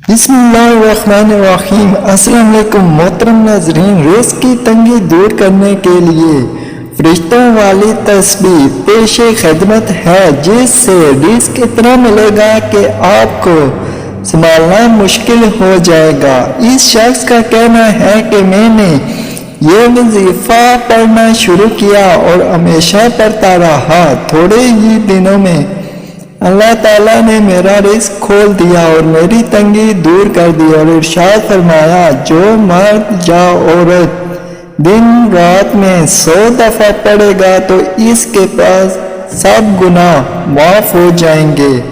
बिस्मिल्लाहिर्रहमानिर्रहीम। अस्सलाम वालेकुम मोहतरम नाज़रीन, रज़्क़ की तंगी दूर करने के लिए फरिश्तों वाली तस्बीह पेश खिदमत है, जिससे रिज़्क़ इतना मिलेगा कि आपको संभालना मुश्किल हो जाएगा। इस शख्स का कहना है कि मैंने ये वजीफ़ा पढ़ना शुरू किया और हमेशा पढ़ता रहा। थोड़े ही दिनों में अल्लाह ताला ने मेरा रिज़्क़ खोल दिया और मेरी तंगी दूर कर दी और इरशाद फरमाया, जो मर्द या औरत दिन रात में 100 दफ़ा पढ़ेगा तो इसके पास सब गुनाह माफ़ हो जाएंगे,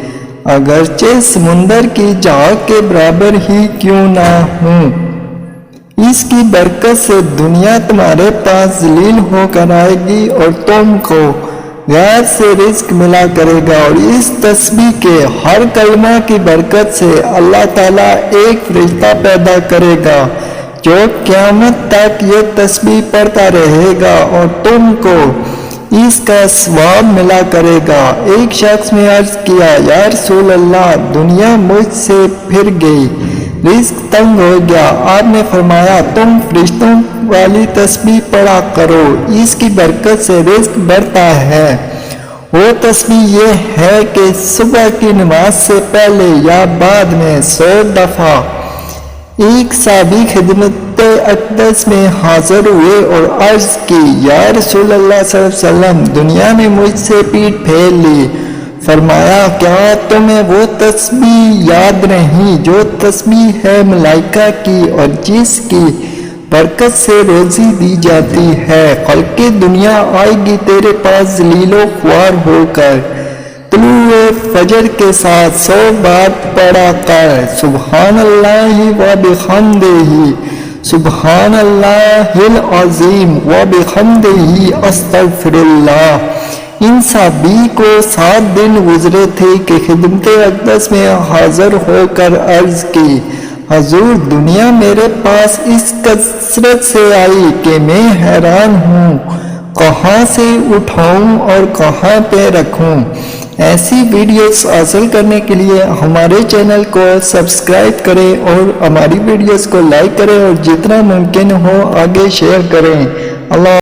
अगरचे समुंदर की झाग के बराबर ही क्यों ना हो। इसकी बरकत से दुनिया तुम्हारे पास जलील होकर आएगी और तुमको गैर से रिज़्क़ मिला करेगा। और इस तस्बीह के हर कलमा की बरकत से अल्लाह ताला एक फरिश्ता पैदा करेगा जो क़यामत तक ये तस्बीह पढ़ता रहेगा और तुमको इसका सवाब मिला करेगा। एक शख्स ने अर्ज़ किया, या रसूल अल्लाह, दुनिया मुझसे फिर गई, रिज़्क़ तंग हो गया। आपने फरमाया, तुम फरिश्तों वाली तस्बीह पढ़ा करो, इसकी बरकत से रिज़्क़ बढ़ता है। वो तस्बीह ये है कि सुबह की नमाज से पहले या बाद में 100 दफ़ा एक साहबी खिदमत अक़दस में हाजिर हुए और अर्ज़ की, या रसूल अल्लाह सल्लल्लाहु अलैहि वसल्लम, दुनिया ने मुझसे पीठ फेर ली। फरमाया, क्या तुम्हें वो तस्बीह याद नहीं जो तस्बीह है मलाइका की और जिसकी बरकत से रोज़ी दी जाती है। खल्क़े दुनिया आएगी तेरे पास जलीलो ख्वार होकर, तुलुए फजर के साथ 100 बार पढ़ा कर, सुब्हानल्लाहि व बिहम्दिही, सुब्हानल्लाहिल अज़ीम व बिहम्दिही, अस्तगफिरुल्लाह। इन सभी को 7 दिन गुजरे थे कि खिदमत अक़दस में हाजिर होकर अर्ज़ की, हजूर, दुनिया मेरे पास इस कसरत से आई कि मैं हैरान हूँ, कहाँ से उठाऊँ और कहाँ पे रखूँ। ऐसी वीडियोस हासिल करने के लिए हमारे चैनल को सब्सक्राइब करें और हमारी वीडियोस को लाइक करें और जितना मुमकिन हो आगे शेयर करें। अल्लाह